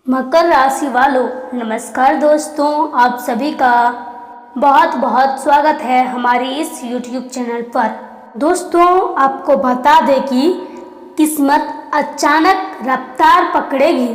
मकर राशि वालों, नमस्कार दोस्तों। आप सभी का बहुत बहुत स्वागत है हमारे इस YouTube चैनल पर। दोस्तों, आपको बता दें कि किस्मत अचानक रफ्तार पकड़ेगी।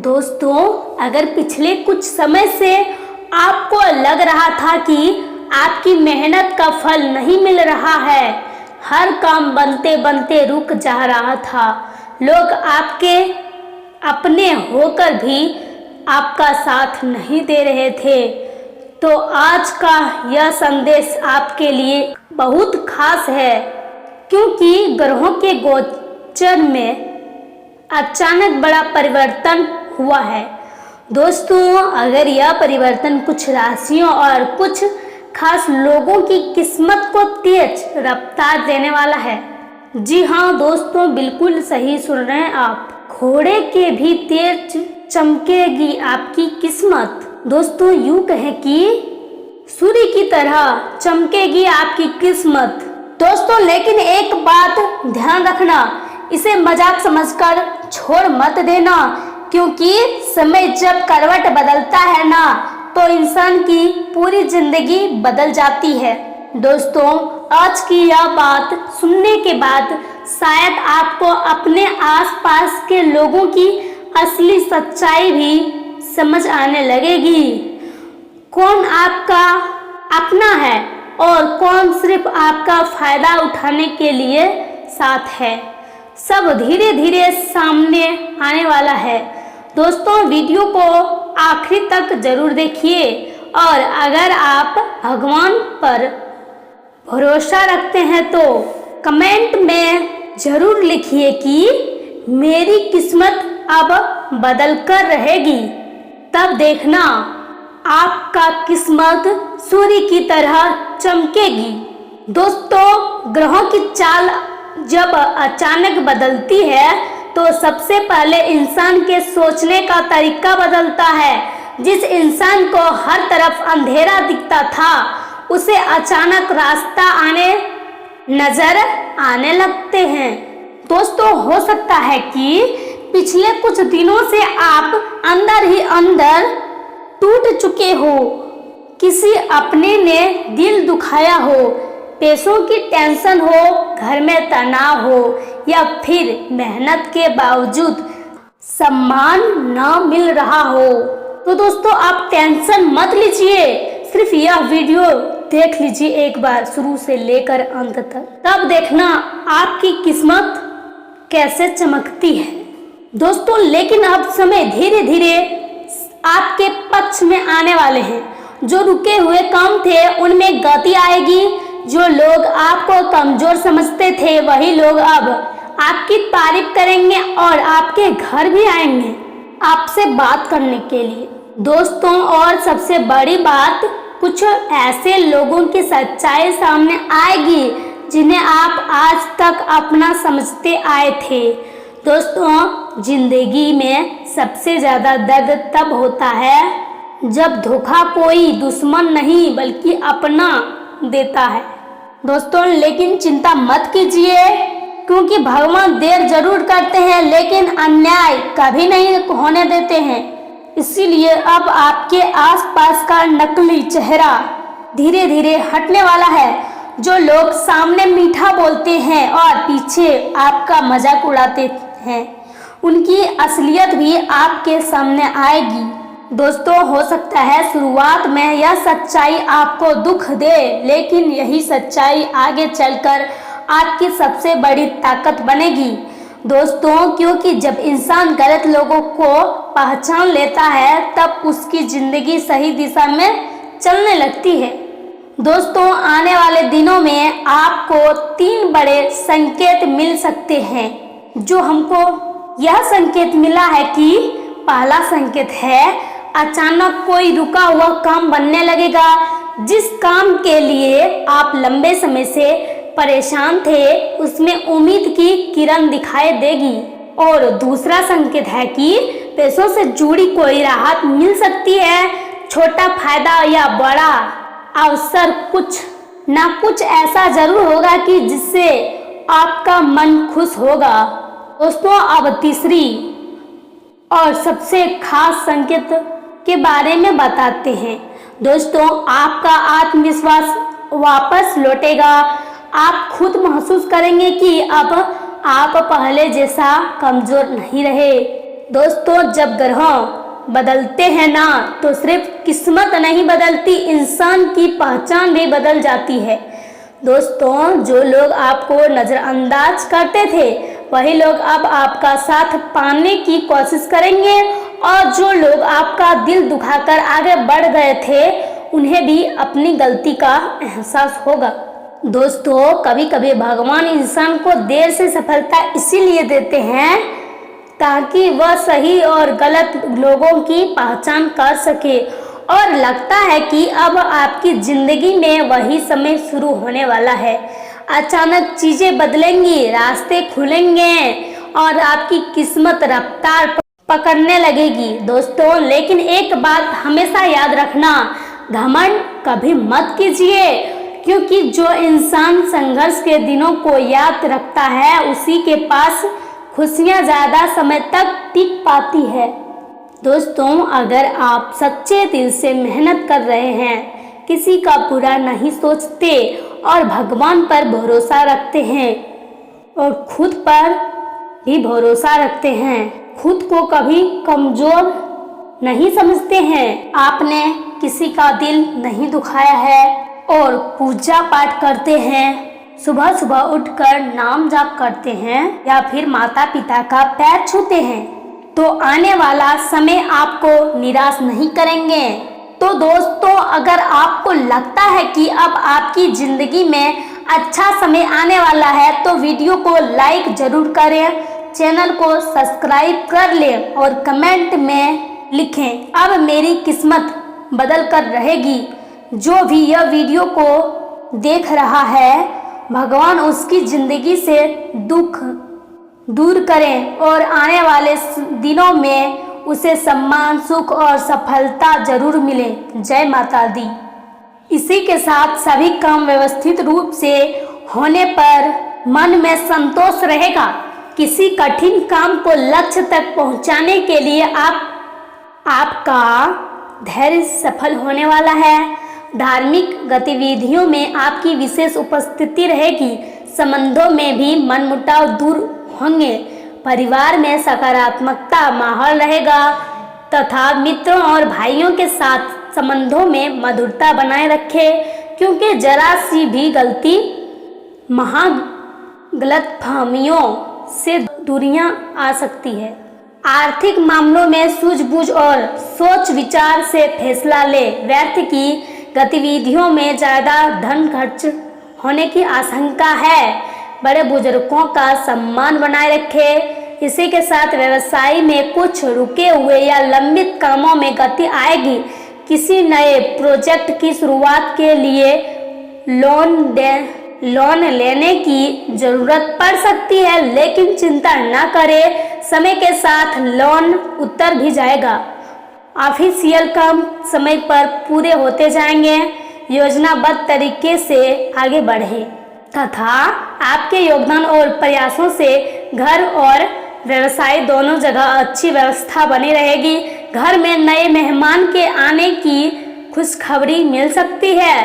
दोस्तों, अगर पिछले कुछ समय से आपको लग रहा था कि आपकी मेहनत का फल नहीं मिल रहा है, हर काम बनते बनते रुक जा रहा था, लोग आपके अपने होकर भी आपका साथ नहीं दे रहे थे, तो आज का यह संदेश आपके लिए बहुत खास है, क्योंकि ग्रहों के गोचर में अचानक बड़ा परिवर्तन हुआ है। दोस्तों, अगर यह परिवर्तन कुछ राशियों और कुछ खास लोगों की किस्मत को तेज रफ्तार देने वाला है। जी हाँ दोस्तों, बिल्कुल सही सुन रहे हैं आप। घोड़े के भी तेज चमकेगी आपकी किस्मत। दोस्तों, यूं कहें कि सूर्य की तरह चमकेगी आपकी किस्मत। दोस्तों, लेकिन एक बात ध्यान रखना, इसे मजाक समझकर छोड़ मत देना, क्योंकि समय जब करवट बदलता है ना, तो इंसान की पूरी जिंदगी बदल जाती है। दोस्तों, आज की यह बात सुनने के बाद शायद आपको अपने आसपास के लोगों की असली सच्चाई भी समझ आने लगेगी। कौन आपका अपना है और कौन सिर्फ आपका फायदा उठाने के लिए साथ है, सब धीरे धीरे सामने आने वाला है। दोस्तों, वीडियो को आखिरी तक जरूर देखिए, और अगर आप भगवान पर भरोसा रखते हैं तो कमेंट में जरूर लिखिए कि मेरी किस्मत अब बदल कर रहेगी। तब देखना आपका किस्मत सूर्य की तरह चमकेगी। दोस्तों, ग्रहों की चाल जब अचानक बदलती है तो सबसे पहले इंसान के सोचने का तरीका बदलता है। जिस इंसान को हर तरफ अंधेरा दिखता था, उसे अचानक रास्ता नजर आने लगते हैं। दोस्तों, हो सकता है कि पिछले कुछ दिनों से आप अंदर ही अंदर टूट चुके हो, किसी अपने ने दिल दुखाया हो, पैसों की टेंशन हो, घर में तनाव हो, या फिर मेहनत के बावजूद सम्मान न मिल रहा हो। तो दोस्तों, आप टेंशन मत लीजिए, सिर्फ यह वीडियो देख लीजिए एक बार शुरू से लेकर अंत तक, तब देखना आपकी किस्मत कैसे चमकती है। दोस्तों, लेकिन अब समय धीरे धीरे आपके पक्ष में आने वाले हैं। जो रुके हुए काम थे उनमें गति आएगी। जो लोग आपको कमजोर समझते थे, वही लोग अब आपकी तारीफ करेंगे और आपके घर भी आएंगे आपसे बात करने के लिए। दोस्तों, और सबसे बड़ी बात, कुछ ऐसे लोगों की सच्चाई सामने आएगी जिन्हें आप आज तक अपना समझते आए थे। दोस्तों, जिंदगी में सबसे ज्यादा दर्द तब होता है जब धोखा कोई दुश्मन नहीं बल्कि अपना देता है। दोस्तों, लेकिन चिंता मत कीजिए, क्योंकि भगवान देर जरूर करते हैं लेकिन अन्याय कभी नहीं होने देते हैं। इसीलिए अब आपके आसपास का नकली चेहरा धीरे धीरे हटने वाला है। जो लोग सामने मीठा बोलते हैं और पीछे आपका मजाक उड़ाते हैं, उनकी असलियत भी आपके सामने आएगी। दोस्तों, हो सकता है शुरुआत में यह सच्चाई आपको दुख दे, लेकिन यही सच्चाई आगे चलकर आपकी सबसे बड़ी ताकत बनेगी। दोस्तों, क्योंकि जब इंसान गलत लोगों को पहचान लेता है, तब उसकी जिंदगी सही दिशा में चलने लगती है। दोस्तों, आने वाले दिनों में आपको 3 बड़े संकेत मिल सकते हैं। जो हमको यह संकेत मिला है कि पहला संकेत है, अचानक कोई रुका हुआ काम बनने लगेगा। जिस काम के लिए आप लंबे समय से परेशान थे, उसमें उम्मीद की किरण दिखाई देगी। और दूसरा संकेत है कि पैसों से जुड़ी कोई राहत मिल सकती है। छोटा फायदा या बड़ा अवसर कुछ ना कुछ ऐसा जरूर होगा कि जिससे आपका मन खुश होगा। दोस्तों, अब तीसरी और सबसे खास संकेत के बारे में बताते हैं। दोस्तों, आपका आत्मविश्वास वापस लौटेगा। आप खुद महसूस करेंगे कि अब आप पहले जैसा कमजोर नहीं रहे। दोस्तों, जब ग्रह बदलते हैं ना, तो सिर्फ किस्मत नहीं बदलती, इंसान की पहचान भी बदल जाती है। दोस्तों, जो लोग आपको नज़रअंदाज करते थे, वही लोग अब आपका साथ पाने की कोशिश करेंगे, और जो लोग आपका दिल दुखाकर आगे बढ़ गए थे, उन्हें भी अपनी गलती का एहसास होगा। दोस्तों, कभी कभी भगवान इंसान को देर से सफलता इसीलिए देते हैं ताकि वह सही और गलत लोगों की पहचान कर सके। और लगता है कि अब आपकी जिंदगी में वही समय शुरू होने वाला है। अचानक चीजें बदलेंगी, रास्ते खुलेंगे और आपकी किस्मत रफ्तार पकड़ने लगेगी। दोस्तों, लेकिन एक बात हमेशा याद रखना, घमंड कभी मत कीजिए, क्योंकि जो इंसान संघर्ष के दिनों को याद रखता है, उसी के पास खुशियाँ ज़्यादा समय तक टिक पाती है। दोस्तों, अगर आप सच्चे दिल से मेहनत कर रहे हैं, किसी का बुरा नहीं सोचते और भगवान पर भरोसा रखते हैं और खुद पर भी भरोसा रखते हैं, खुद को कभी कमज़ोर नहीं समझते हैं, आपने किसी का दिल नहीं दुखाया है और पूजा पाठ करते हैं, सुबह सुबह उठकर नाम जाप करते हैं या फिर माता पिता का पैर छूते हैं, तो आने वाला समय आपको निराश नहीं करेंगे। तो दोस्तों, अगर आपको लगता है कि अब आपकी ज़िंदगी में अच्छा समय आने वाला है, तो वीडियो को लाइक ज़रूर करें, चैनल को सब्सक्राइब कर लें और कमेंट में लिखें, अब मेरी किस्मत बदल कर रहेगी। जो भी यह वीडियो को देख रहा है, भगवान उसकी ज़िंदगी से दुख दूर करें और आने वाले दिनों में उसे सम्मान, सुख और सफलता जरूर मिले। जय माता दी। इसी के साथ सभी काम व्यवस्थित रूप से होने पर मन में संतोष रहेगा। किसी कठिन काम को लक्ष्य तक पहुंचाने के लिए आपका धैर्य सफल होने वाला है। धार्मिक गतिविधियों में आपकी विशेष उपस्थिति रहेगी। संबंधों में भी मनमुटाव दूर होंगे। परिवार में सकारात्मकता माहौल रहेगा तथा मित्रों और भाइयों के साथ संबंधों में मधुरता बनाए रखें, क्योंकि जरा सी भी गलती गलतफहमियों से दूरियां आ सकती है। आर्थिक मामलों में सूझबूझ और सोच विचार से फैसला ले। व्यर्थ की गतिविधियों में ज़्यादा धन खर्च होने की आशंका है। बड़े बुजुर्गों का सम्मान बनाए रखें। इसी के साथ व्यवसाय में कुछ रुके हुए या लंबित कामों में गति आएगी। किसी नए प्रोजेक्ट की शुरुआत के लिए लोन लेने की जरूरत पड़ सकती है, लेकिन चिंता न करें, समय के साथ लोन उतर भी जाएगा। ऑफिशियल काम समय पर पूरे होते जाएंगे। योजनाबद्ध तरीके से आगे बढ़ें तथा आपके योगदान और प्रयासों से घर और व्यवसाय दोनों जगह अच्छी व्यवस्था बनी रहेगी। घर में नए मेहमान के आने की खुशखबरी मिल सकती है।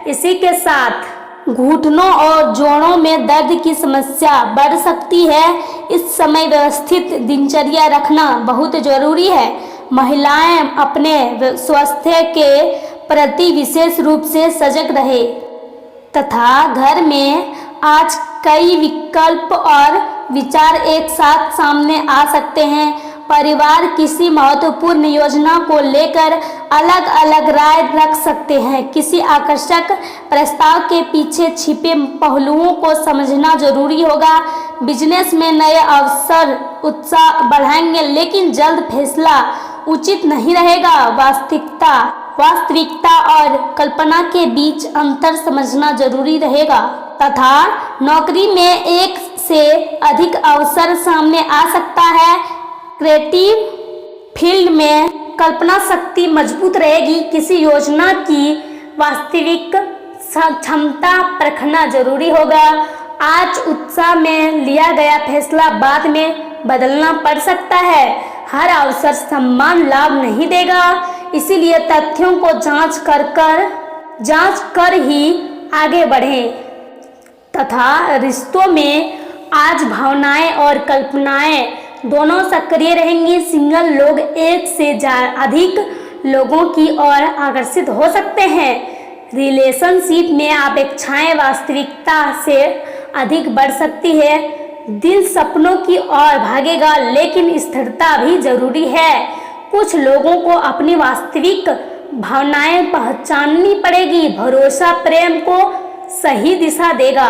इसी के साथ घुटनों और जोड़ों में दर्द की समस्या बढ़ सकती है। इस समय व्यवस्थित दिनचर्या रखना बहुत जरूरी है। महिलाएं अपने स्वास्थ्य के प्रति विशेष रूप से सजग रहे तथा घर में आज कई विकल्प और विचार एक साथ सामने आ सकते हैं। परिवार किसी महत्वपूर्ण योजना को लेकर अलग अलग राय रख सकते हैं। किसी आकर्षक प्रस्ताव के पीछे छिपे पहलुओं को समझना जरूरी होगा। बिजनेस में नए अवसर उत्साह बढ़ाएंगे, लेकिन जल्द फैसला उचित नहीं रहेगा। वास्तविकता और कल्पना के बीच अंतर समझना जरूरी रहेगा तथा नौकरी में एक से अधिक अवसर सामने आ सकता है। क्रिएटिव फील्ड में कल्पना शक्ति मजबूत रहेगी। किसी योजना की वास्तविक क्षमता परखना जरूरी होगा। आज उत्साह में लिया गया फैसला बाद में बदलना पड़ सकता है। हर अवसर सम्मान लाभ नहीं देगा, इसीलिए तथ्यों को जांच कर ही आगे बढ़ें तथा रिश्तों में आज भावनाएं और कल्पनाएं दोनों सक्रिय रहेंगी। सिंगल लोग एक से अधिक लोगों की ओर आकर्षित हो सकते हैं। रिलेशनशिप में अपेक्षाएं वास्तविकता से अधिक बढ़ सकती है। दिल सपनों की ओर भागेगा, लेकिन स्थिरता भी जरूरी है। कुछ लोगों को अपनी वास्तविक भावनाएं पहचाननी पड़ेगी। भरोसा प्रेम को सही दिशा देगा।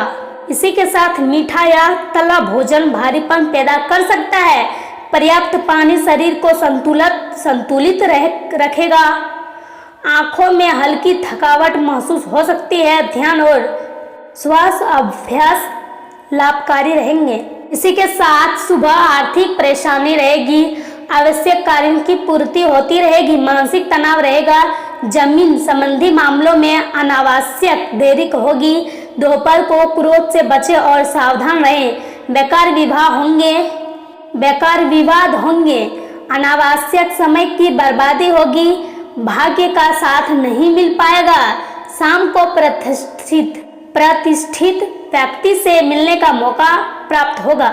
इसी के साथ मीठा या तला भोजन भारीपन पैदा कर सकता है। पर्याप्त पानी शरीर को संतुलित रखेगा। आंखों में हल्की थकावट महसूस हो सकती है। ध्यान और श्वास अभ्यास लाभकारी रहेंगे। इसी के साथ सुबह आर्थिक परेशानी रहेगी। आवश्यक कार्यों की पूर्ति होती रहेगी। मानसिक तनाव रहेगा। जमीन संबंधी मामलों में अनावश्यक देरी होगी। दोपहर को क्रोध से बचें और सावधान रहें। बेकार विवाद होंगे। अनावश्यक समय की बर्बादी होगी। भाग्य का साथ नहीं मिल पाएगा। शाम को प्रतिष्ठित व्यक्ति से मिलने का मौका प्राप्त होगा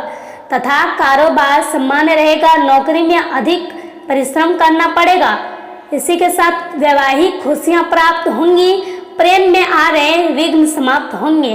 तथा कारोबार सामान्य रहेगा। नौकरी में अधिक परिश्रम करना पड़ेगा। इसी के साथ वैवाहिक खुशियां प्राप्त होंगी। प्रेम में आ रहे विघ्न समाप्त होंगे।